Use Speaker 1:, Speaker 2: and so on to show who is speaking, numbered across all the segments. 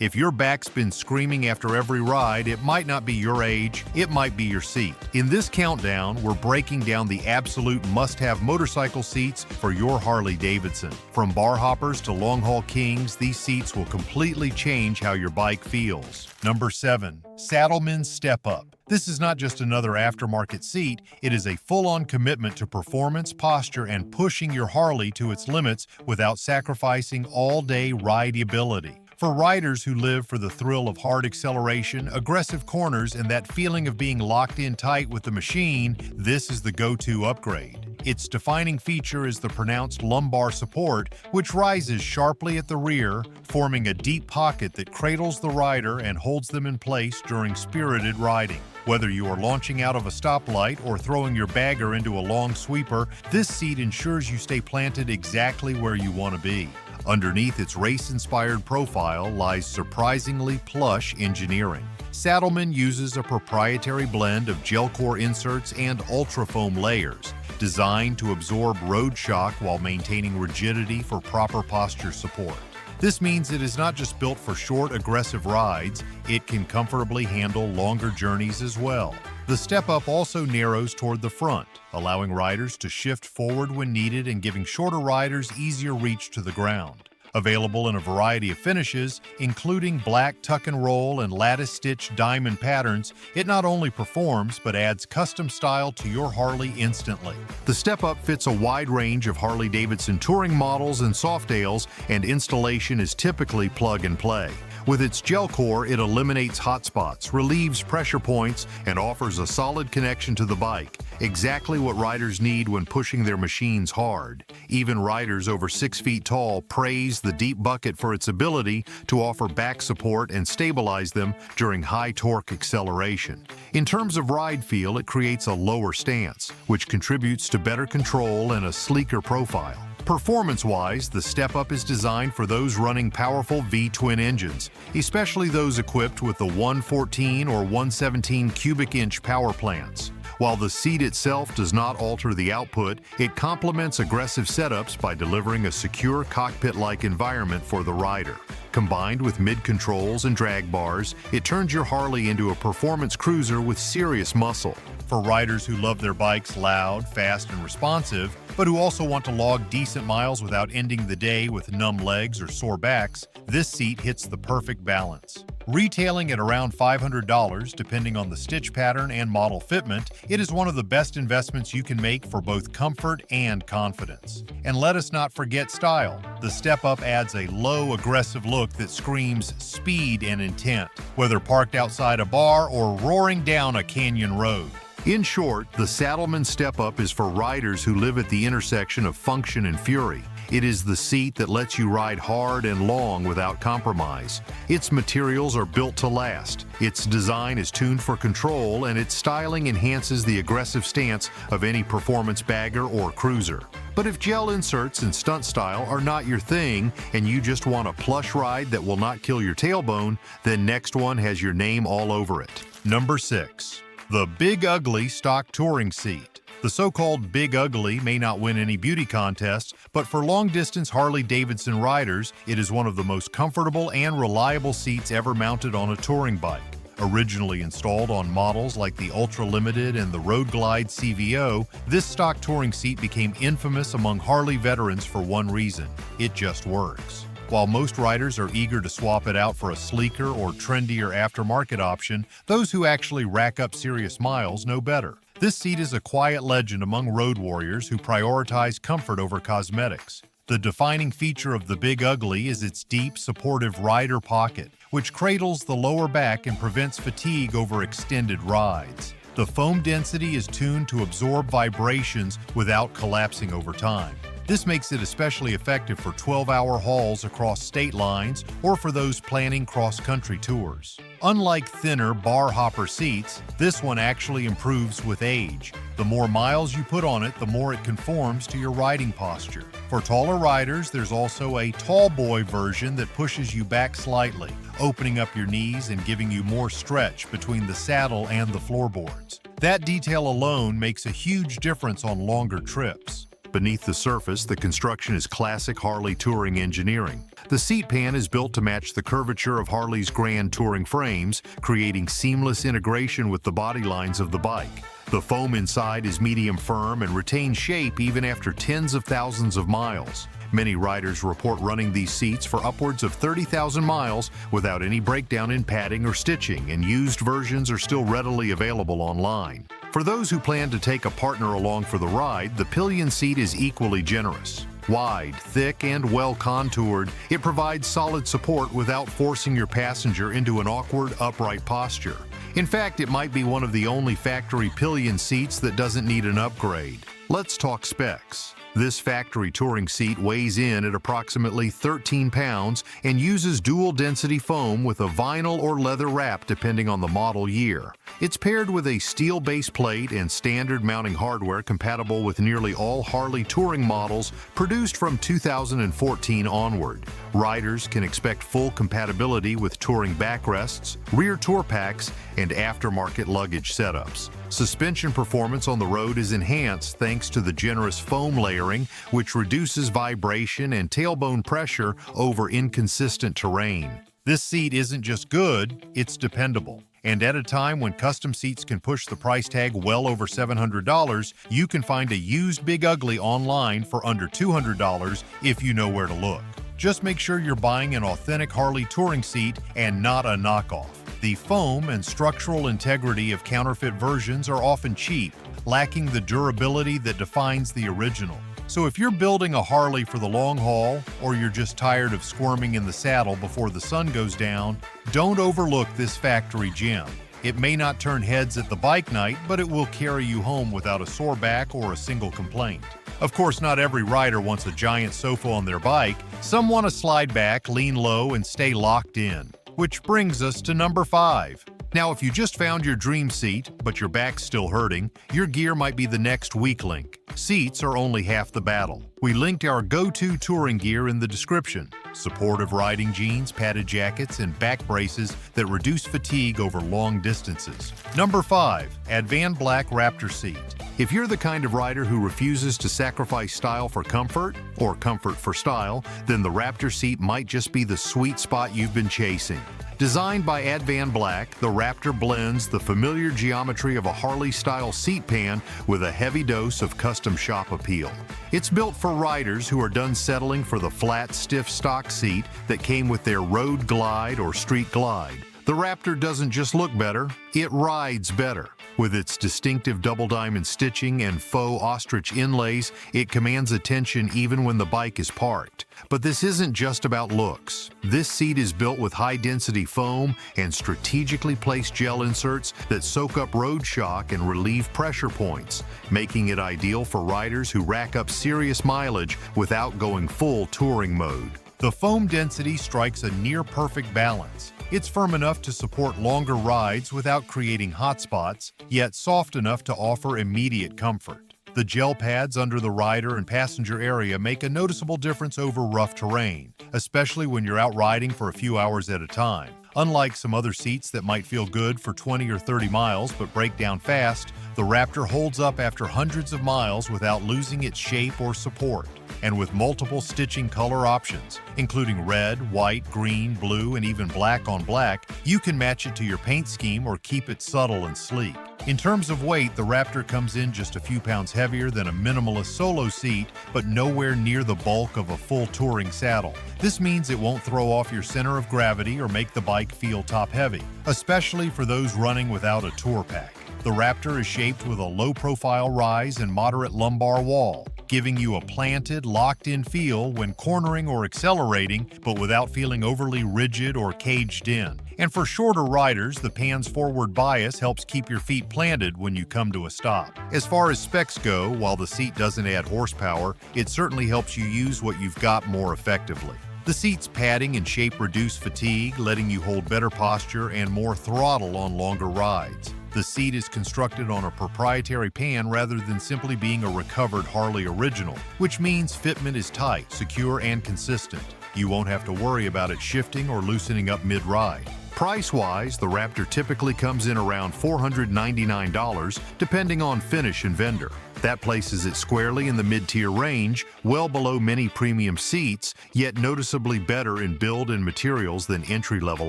Speaker 1: If your back's been screaming after every ride, it might not be your age, it might be your seat. In this countdown, we're breaking down the absolute must-have motorcycle seats for your Harley Davidson. From bar hoppers to long-haul kings, these seats will completely change how your bike feels. Number 7. Saddlemen Step Up. This is not just another aftermarket seat, it is a full-on commitment to performance, posture, and pushing your Harley to its limits without sacrificing all-day rideability. For riders who live for the thrill of hard acceleration, aggressive corners, and that feeling of being locked in tight with the machine, this is the go-to upgrade. Its defining feature is the pronounced lumbar support, which rises sharply at the rear, forming a deep pocket that cradles the rider and holds them in place during spirited riding. Whether you are launching out of a stoplight or throwing your bagger into a long sweeper, this seat ensures you stay planted exactly where you want to be. Underneath its race-inspired profile lies surprisingly plush engineering. Saddlemen uses a proprietary blend of gel core inserts and ultra-foam layers, designed to absorb road shock while maintaining rigidity for proper posture support. This means it is not just built for short, aggressive rides, it can comfortably handle longer journeys as well. The step-up also narrows toward the front, allowing riders to shift forward when needed and giving shorter riders easier reach to the ground. Available in a variety of finishes, including black tuck and roll and lattice-stitch diamond patterns, it not only performs but adds custom style to your Harley instantly. The step-up fits a wide range of Harley Davidson touring models and Softails, and installation is typically plug and play. With its gel core, it eliminates hot spots, relieves pressure points, and offers a solid connection to the bike, exactly what riders need when pushing their machines hard. Even riders over 6 feet tall praise the deep bucket for its ability to offer back support and stabilize them during high-torque acceleration. In terms of ride feel, it creates a lower stance, which contributes to better control and a sleeker profile. Performance-wise, the step-up is designed for those running powerful V-twin engines, especially those equipped with the 114 or 117 cubic inch power plants. While the seat itself does not alter the output, it complements aggressive setups by delivering a secure cockpit-like environment for the rider. Combined with mid-controls and drag bars, it turns your Harley into a performance cruiser with serious muscle. For riders who love their bikes loud, fast, and responsive, but who also want to log decent miles without ending the day with numb legs or sore backs, this seat hits the perfect balance. Retailing at around $500 depending on the stitch pattern and model fitment, it is one of the best investments you can make for both comfort and confidence. And let us not forget style. The step-up adds a low, aggressive look that screams speed and intent, whether parked outside a bar or roaring down a canyon road. In short, the Saddlemen Step-Up is for riders who live at the intersection of function and fury. It is the seat that lets you ride hard and long without compromise. Its materials are built to last, its design is tuned for control, and its styling enhances the aggressive stance of any performance bagger or cruiser. But if gel inserts and stunt style are not your thing, and you just want a plush ride that will not kill your tailbone, then next one has your name all over it. Number 6. The Big Ugly Stock Touring Seat. The so-called Big Ugly may not win any beauty contests, but for long-distance Harley-Davidson riders, it is one of the most comfortable and reliable seats ever mounted on a touring bike. Originally installed on models like the Ultra Limited and the Road Glide CVO, this stock touring seat became infamous among Harley veterans for one reason: it just works. While most riders are eager to swap it out for a sleeker or trendier aftermarket option, those who actually rack up serious miles know better. This seat is a quiet legend among road warriors who prioritize comfort over cosmetics. The defining feature of the Big Ugly is its deep, supportive rider pocket, which cradles the lower back and prevents fatigue over extended rides. The foam density is tuned to absorb vibrations without collapsing over time. This makes it especially effective for 12-hour hauls across state lines or for those planning cross-country tours. Unlike thinner bar hopper seats, this one actually improves with age. The more miles you put on it, the more it conforms to your riding posture. For taller riders, there's also a tall boy version that pushes you back slightly, opening up your knees and giving you more stretch between the saddle and the floorboards. That detail alone makes a huge difference on longer trips. Beneath the surface, the construction is classic Harley touring engineering. The seat pan is built to match the curvature of Harley's grand touring frames, creating seamless integration with the body lines of the bike. The foam inside is medium firm and retains shape even after tens of thousands of miles. Many riders report running these seats for upwards of 30,000 miles without any breakdown in padding or stitching, and used versions are still readily available online. For those who plan to take a partner along for the ride, the pillion seat is equally generous. Wide, thick, and well-contoured, it provides solid support without forcing your passenger into an awkward, upright posture. In fact, it might be one of the only factory pillion seats that doesn't need an upgrade. Let's talk specs. This factory touring seat weighs in at approximately 13 pounds and uses dual-density foam with a vinyl or leather wrap depending on the model year. It's paired with a steel base plate and standard mounting hardware compatible with nearly all Harley touring models produced from 2014 onward. Riders can expect full compatibility with touring backrests, rear tour packs, and aftermarket luggage setups. Suspension performance on the road is enhanced thanks to the generous foam layering, which reduces vibration and tailbone pressure over inconsistent terrain. This seat isn't just good, it's dependable. And at a time when custom seats can push the price tag well over $700, you can find a used Big Ugly online for under $200 if you know where to look. Just make sure you're buying an authentic Harley touring seat and not a knockoff. The foam and structural integrity of counterfeit versions are often cheap, lacking the durability that defines the original. So if you're building a Harley for the long haul, or you're just tired of squirming in the saddle before the sun goes down, don't overlook this factory gem. It may not turn heads at the bike night, but it will carry you home without a sore back or a single complaint. Of course, not every rider wants a giant sofa on their bike. Some want to slide back, lean low, and stay locked in. Which brings us to number 5. Now, if you just found your dream seat, but your back's still hurting, your gear might be the next weak link. Seats are only half the battle. We linked our go-to touring gear in the description. Supportive riding jeans, padded jackets, and back braces that reduce fatigue over long distances. Number 5. Advan Black Raptor Seat. If you're the kind of rider who refuses to sacrifice style for comfort, or comfort for style, then the Raptor seat might just be the sweet spot you've been chasing. Designed by Advan Black, the Raptor blends the familiar geometry of a Harley-style seat pan with a heavy dose of custom shop appeal. It's built for riders who are done settling for the flat, stiff stock seat that came with their Road Glide or Street Glide. The Raptor doesn't just look better, it rides better. With its distinctive double diamond stitching and faux ostrich inlays, it commands attention even when the bike is parked. But this isn't just about looks. This seat is built with high-density foam and strategically placed gel inserts that soak up road shock and relieve pressure points, making it ideal for riders who rack up serious mileage without going full touring mode. The foam density strikes a near-perfect balance. It's firm enough to support longer rides without creating hot spots, yet soft enough to offer immediate comfort. The gel pads under the rider and passenger area make a noticeable difference over rough terrain, especially when you're out riding for a few hours at a time. Unlike some other seats that might feel good for 20 or 30 miles but break down fast, the Raptor holds up after hundreds of miles without losing its shape or support. And with multiple stitching color options, including red, white, green, blue, and even black on black, you can match it to your paint scheme or keep it subtle and sleek. In terms of weight, the Raptor comes in just a few pounds heavier than a minimalist solo seat, but nowhere near the bulk of a full touring saddle. This means it won't throw off your center of gravity or make the bike feel top-heavy, especially for those running without a tour pack. The Raptor is shaped with a low-profile rise and moderate lumbar wall, giving you a planted, locked-in feel when cornering or accelerating, but without feeling overly rigid or caged in. And for shorter riders, the pan's forward bias helps keep your feet planted when you come to a stop. As far as specs go, while the seat doesn't add horsepower, it certainly helps you use what you've got more effectively. The seat's padding and shape reduce fatigue, letting you hold better posture and more throttle on longer rides. The seat is constructed on a proprietary pan rather than simply being a recovered Harley original, which means fitment is tight, secure, and consistent. You won't have to worry about it shifting or loosening up mid-ride. Price-wise, the Raptor typically comes in around $499, depending on finish and vendor. That places it squarely in the mid-tier range, well below many premium seats, yet noticeably better in build and materials than entry-level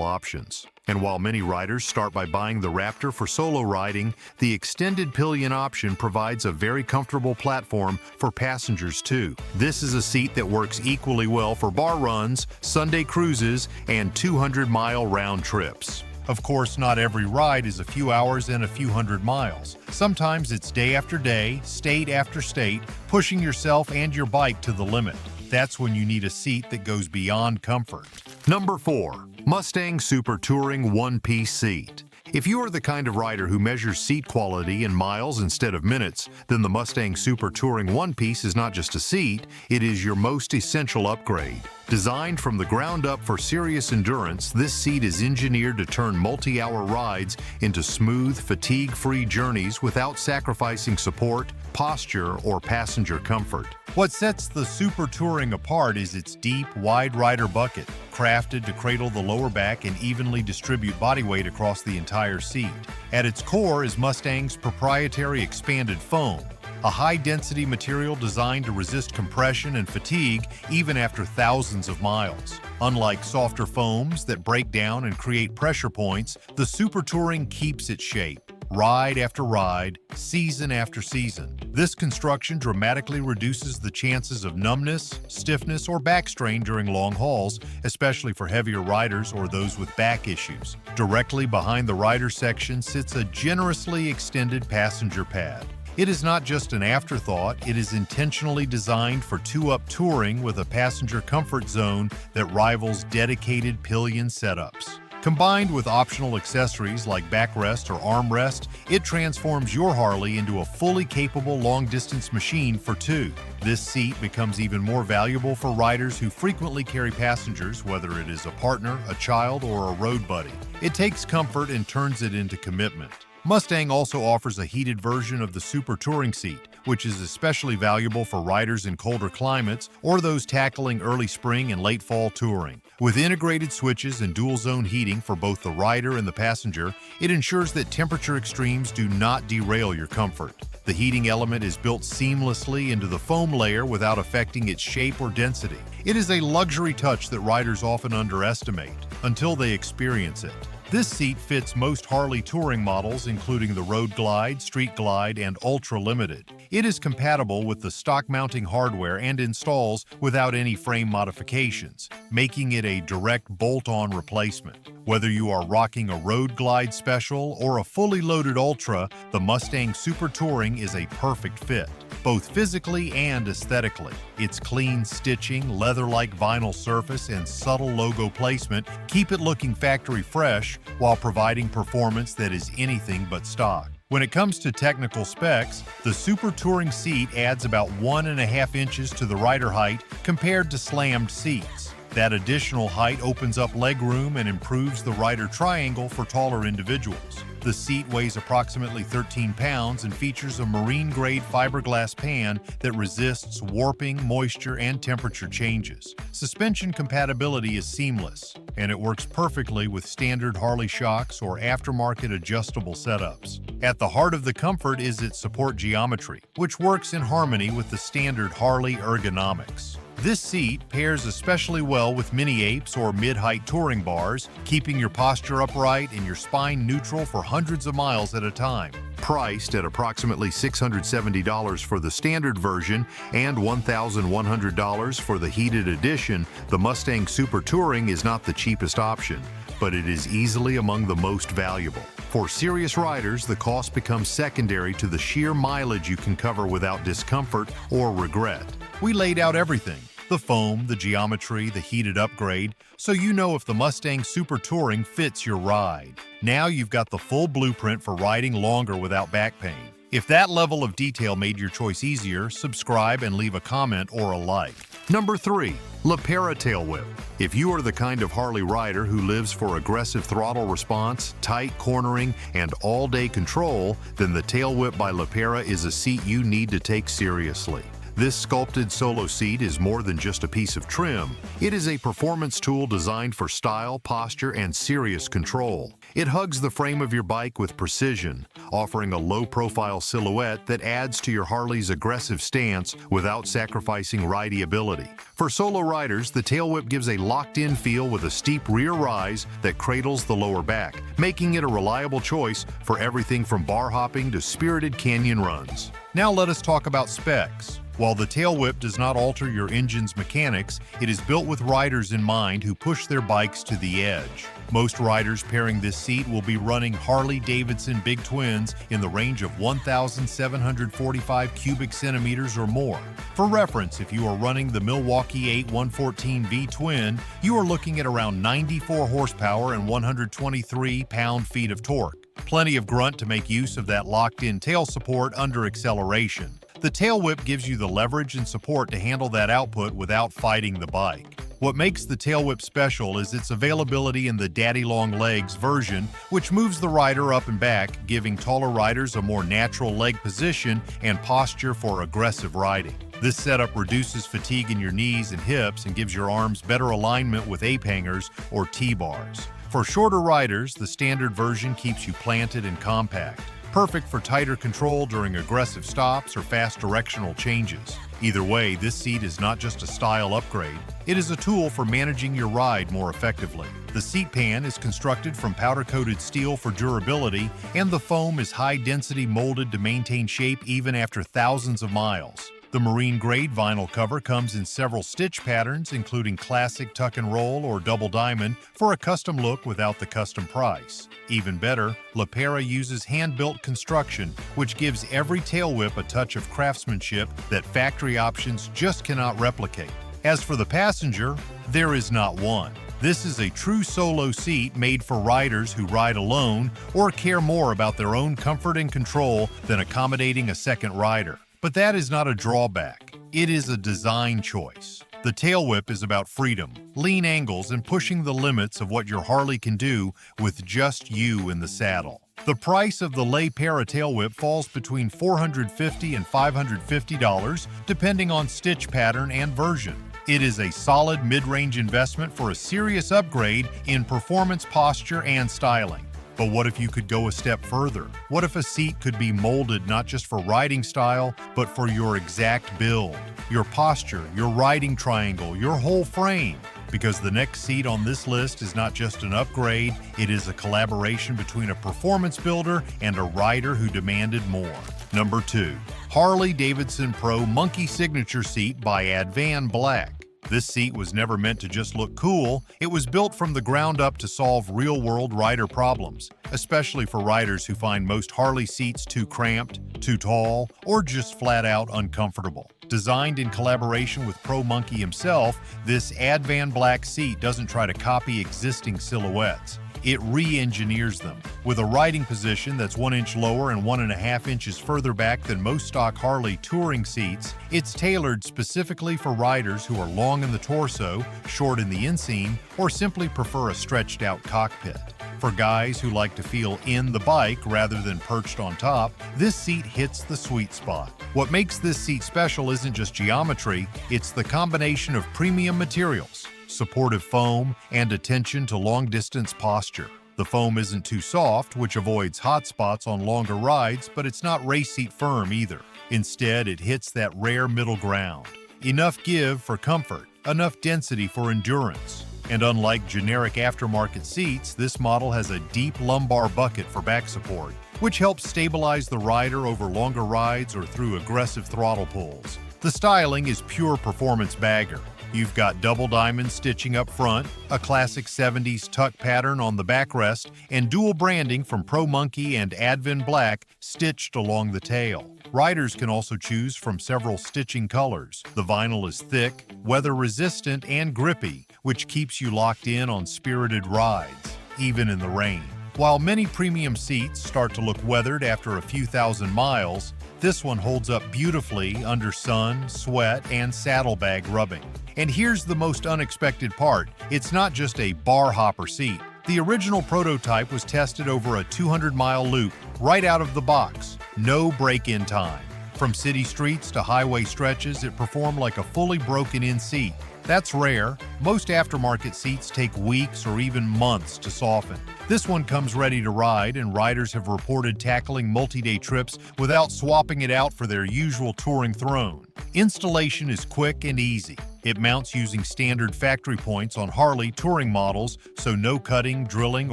Speaker 1: options. And while many riders start by buying the Raptor for solo riding, the extended pillion option provides a very comfortable platform for passengers too. This is a seat that works equally well for bar runs, Sunday cruises, and 200-mile round trips. Of course, not every ride is a few hours and a few hundred miles. Sometimes it's day after day, state after state, pushing yourself and your bike to the limit. That's when you need a seat that goes beyond comfort. Number 4. Mustang Super Touring One-Piece Seat. If you are the kind of rider who measures seat quality in miles instead of minutes, then the Mustang Super Touring One-Piece is not just a seat, it is your most essential upgrade. Designed from the ground up for serious endurance, this seat is engineered to turn multi-hour rides into smooth, fatigue-free journeys without sacrificing support, posture, or passenger comfort. What sets the Super Touring apart is its deep, wide rider bucket, crafted to cradle the lower back and evenly distribute body weight across the entire seat. At its core is Mustang's proprietary expanded foam, a high-density material designed to resist compression and fatigue even after thousands of miles. Unlike softer foams that break down and create pressure points, the Super Touring keeps its shape, ride after ride, season after season. This construction dramatically reduces the chances of numbness, stiffness, or back strain during long hauls, especially for heavier riders or those with back issues. Directly behind the rider section sits a generously extended passenger pad. It is not just an afterthought, it is intentionally designed for two-up touring with a passenger comfort zone that rivals dedicated pillion setups. Combined with optional accessories like backrest or armrest, it transforms your Harley into a fully capable long-distance machine for two. This seat becomes even more valuable for riders who frequently carry passengers, whether it is a partner, a child, or a road buddy. It takes comfort and turns it into commitment. Mustang also offers a heated version of the Super Touring seat, which is especially valuable for riders in colder climates or those tackling early spring and late fall touring. With integrated switches and dual-zone heating for both the rider and the passenger, it ensures that temperature extremes do not derail your comfort. The heating element is built seamlessly into the foam layer without affecting its shape or density. It is a luxury touch that riders often underestimate until they experience it. This seat fits most Harley touring models, including the Road Glide, Street Glide, and Ultra Limited. It is compatible with the stock mounting hardware and installs without any frame modifications, making it a direct bolt-on replacement. Whether you are rocking a Road Glide Special or a fully loaded Ultra, the Mustang Super Touring is a perfect fit, both physically and aesthetically. Its clean stitching, leather-like vinyl surface, and subtle logo placement keep it looking factory fresh while providing performance that is anything but stock. When it comes to technical specs, the Super Touring seat adds about 1.5 inches to the rider height compared to slammed seats. That additional height opens up legroom and improves the rider triangle for taller individuals. The seat weighs approximately 13 pounds and features a marine-grade fiberglass pan that resists warping, moisture, and temperature changes. Suspension compatibility is seamless, and it works perfectly with standard Harley shocks or aftermarket adjustable setups. At the heart of the comfort is its support geometry, which works in harmony with the standard Harley ergonomics. This seat pairs especially well with mini-apes or mid-height touring bars, keeping your posture upright and your spine neutral for hundreds of miles at a time. Priced at approximately $670 for the standard version and $1,100 for the heated edition, the Mustang Super Touring is not the cheapest option, but it is easily among the most valuable. For serious riders, the cost becomes secondary to the sheer mileage you can cover without discomfort or regret. We laid out everything: the foam, the geometry, the heated upgrade, so you know if the Mustang Super Touring fits your ride. Now you've got the full blueprint for riding longer without back pain. If that level of detail made your choice easier, subscribe and leave a comment or a like. Number 3. Lepera Tail Whip. If you are the kind of Harley rider who lives for aggressive throttle response, tight cornering, and all-day control, then the Tail Whip by Lepera is a seat you need to take seriously. This sculpted solo seat is more than just a piece of trim. It is a performance tool designed for style, posture, and serious control. It hugs the frame of your bike with precision, offering a low-profile silhouette that adds to your Harley's aggressive stance without sacrificing rideability. For solo riders, the tail whip gives a locked-in feel with a steep rear rise that cradles the lower back, making it a reliable choice for everything from bar hopping to spirited canyon runs. Now let us talk about specs. While the tail whip does not alter your engine's mechanics, it is built with riders in mind who push their bikes to the edge. Most riders pairing this seat will be running Harley Davidson Big Twins in the range of 1,745 cubic centimeters or more. For reference, if you are running the Milwaukee 8 114 V Twin, you are looking at around 94 horsepower and 123 pound-feet of torque. Plenty of grunt to make use of that locked-in tail support under acceleration. The tail whip gives you the leverage and support to handle that output without fighting the bike. What makes the tail whip special is its availability in the Daddy Long Legs version, which moves the rider up and back, giving taller riders a more natural leg position and posture for aggressive riding. This setup reduces fatigue in your knees and hips and gives your arms better alignment with ape hangers or T-bars. For shorter riders, the standard version keeps you planted and compact, perfect for tighter control during aggressive stops or fast directional changes. Either way, this seat is not just a style upgrade, it is a tool for managing your ride more effectively. The seat pan is constructed from powder-coated steel for durability, and the foam is high-density molded to maintain shape even after thousands of miles. The marine-grade vinyl cover comes in several stitch patterns, including classic tuck and roll or double diamond, for a custom look without the custom price. Even better, LaPera uses hand-built construction, which gives every tail whip a touch of craftsmanship that factory options just cannot replicate. As for the passenger, there is not one. This is a true solo seat made for riders who ride alone or care more about their own comfort and control than accommodating a second rider. But that is not a drawback. It is a design choice. The tail whip is about freedom, lean angles, and pushing the limits of what your Harley can do with just you in the saddle. The price of the LaPera tail whip falls between $450 and $550, depending on stitch pattern and version. It is a solid mid-range investment for a serious upgrade in performance, posture, and styling. But what if you could go a step further? What if a seat could be molded not just for riding style, but for your exact build, your posture, your riding triangle, your whole frame? Because the next seat on this list is not just an upgrade, it is a collaboration between a performance builder and a rider who demanded more. Number 2. Harley Davidson Pro Monkey Signature Seat by Advan Black. This seat was never meant to just look cool, it was built from the ground up to solve real-world rider problems, especially for riders who find most Harley seats too cramped, too tall, or just flat-out uncomfortable. Designed in collaboration with Pro Monkey himself, this Advan Black seat doesn't try to copy existing silhouettes. It re-engineers them. With a riding position that's 1 inch lower and 1.5 inches further back than most stock Harley touring seats, it's tailored specifically for riders who are long in the torso, short in the inseam, or simply prefer a stretched-out cockpit. For guys who like to feel in the bike rather than perched on top, this seat hits the sweet spot. What makes this seat special isn't just geometry, it's the combination of premium materials, supportive foam, and attention to long-distance posture. The foam isn't too soft, which avoids hot spots on longer rides, but it's not race seat firm either. Instead, it hits that rare middle ground. Enough give for comfort, enough density for endurance. And unlike generic aftermarket seats, this model has a deep lumbar bucket for back support, which helps stabilize the rider over longer rides or through aggressive throttle pulls. The styling is pure performance bagger. You've got double diamond stitching up front, a classic 70s tuck pattern on the backrest, and dual branding from Pro Monkey and Advan Black stitched along the tail. Riders can also choose from several stitching colors. The vinyl is thick, weather-resistant, and grippy, which keeps you locked in on spirited rides, even in the rain. While many premium seats start to look weathered after a few thousand miles, this one holds up beautifully under sun, sweat, and saddlebag rubbing. And here's the most unexpected part. It's not just a bar hopper seat. The original prototype was tested over a 200-mile loop right out of the box. No break-in time. From city streets to highway stretches, it performed like a fully broken-in seat. That's rare. Most aftermarket seats take weeks or even months to soften. This one comes ready to ride, and riders have reported tackling multi-day trips without swapping it out for their usual touring throne. Installation is quick and easy. It mounts using standard factory points on Harley touring models, so no cutting, drilling,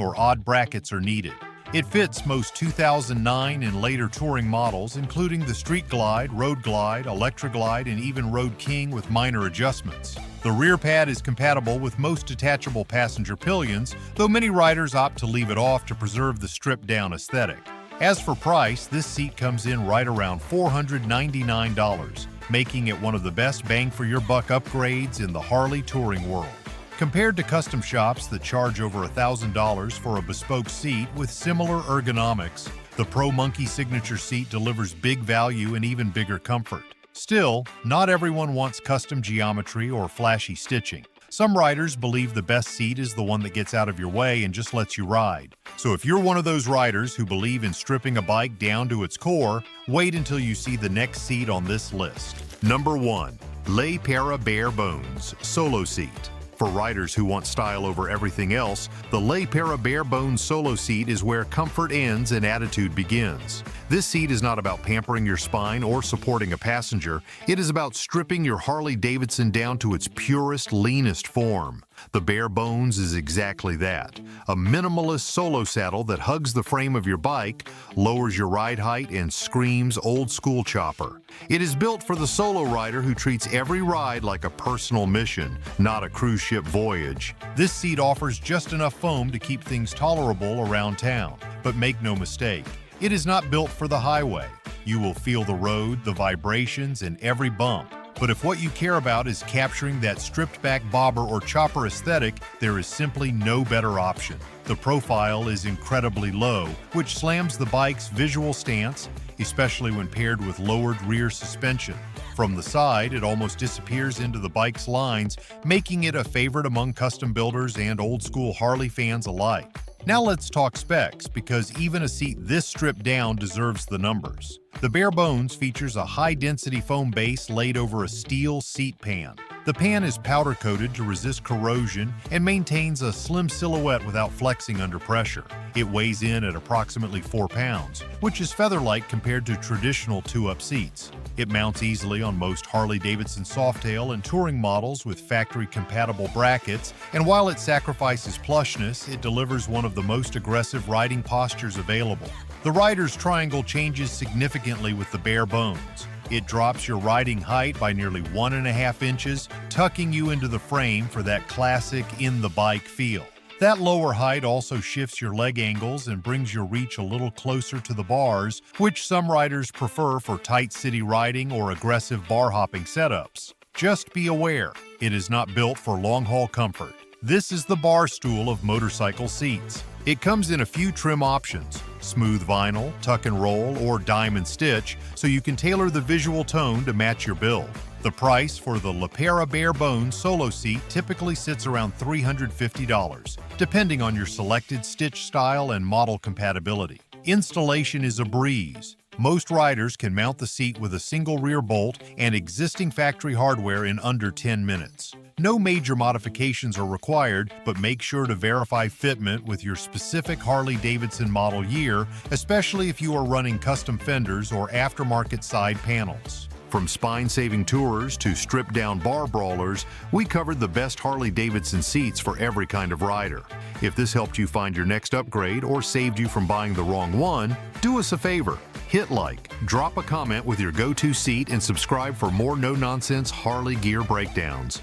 Speaker 1: or odd brackets are needed. It fits most 2009 and later touring models, including the Street Glide, Road Glide, Electra Glide, and even Road King with minor adjustments. The rear pad is compatible with most detachable passenger pillions, though many riders opt to leave it off to preserve the stripped-down aesthetic. As for price, this seat comes in right around $499, making it one of the best bang-for-your-buck upgrades in the Harley touring world. Compared to custom shops that charge over $1,000 for a bespoke seat with similar ergonomics, the Pro Monkey Signature seat delivers big value and even bigger comfort. Still, not everyone wants custom geometry or flashy stitching. Some riders believe the best seat is the one that gets out of your way and just lets you ride. So if you're one of those riders who believe in stripping a bike down to its core, wait until you see the next seat on this list. Number 1. Le Para Bare Bones Solo Seat. For riders who want style over everything else, the Le Para Bare Bones Solo Seat is where comfort ends and attitude begins. This seat is not about pampering your spine or supporting a passenger. It is about stripping your Harley Davidson down to its purest, leanest form. The Bare Bones is exactly that. A minimalist solo saddle that hugs the frame of your bike, lowers your ride height, and screams old school chopper. It is built for the solo rider who treats every ride like a personal mission, not a cruise ship voyage. This seat offers just enough foam to keep things tolerable around town. But make no mistake, it is not built for the highway. You will feel the road, the vibrations, and every bump. But if what you care about is capturing that stripped-back bobber or chopper aesthetic, there is simply no better option. The profile is incredibly low, which slams the bike's visual stance, especially when paired with lowered rear suspension. From the side, it almost disappears into the bike's lines, making it a favorite among custom builders and old-school Harley fans alike. Now let's talk specs, because even a seat this stripped down deserves the numbers. The Bare Bones features a high-density foam base laid over a steel seat pan. The pan is powder-coated to resist corrosion and maintains a slim silhouette without flexing under pressure. It weighs in at approximately 4 pounds, which is feather-light compared to traditional two-up seats. It mounts easily on most Harley Davidson Softail and touring models with factory-compatible brackets, and while it sacrifices plushness, it delivers one of the most aggressive riding postures available. The rider's triangle changes significantly with the Bare Bones. It drops your riding height by nearly 1.5 inches, tucking you into the frame for that classic in-the-bike feel. That lower height also shifts your leg angles and brings your reach a little closer to the bars, which some riders prefer for tight city riding or aggressive bar-hopping setups. Just be aware, it is not built for long-haul comfort. This is the bar stool of motorcycle seats. It comes in a few trim options: smooth vinyl, tuck and roll, or diamond stitch, so you can tailor the visual tone to match your build. The price for the Le Para Bare Bones Solo Seat typically sits around $350, depending on your selected stitch style and model compatibility. Installation is a breeze. Most riders can mount the seat with a single rear bolt and existing factory hardware in under 10 minutes. No major modifications are required, but make sure to verify fitment with your specific Harley Davidson model year, especially if you are running custom fenders or aftermarket side panels. From spine-saving tourers to stripped-down bar brawlers, we covered the best Harley Davidson seats for every kind of rider. If this helped you find your next upgrade or saved you from buying the wrong one, do us a favor. Hit like, drop a comment with your go-to seat, and subscribe for more no-nonsense Harley gear breakdowns.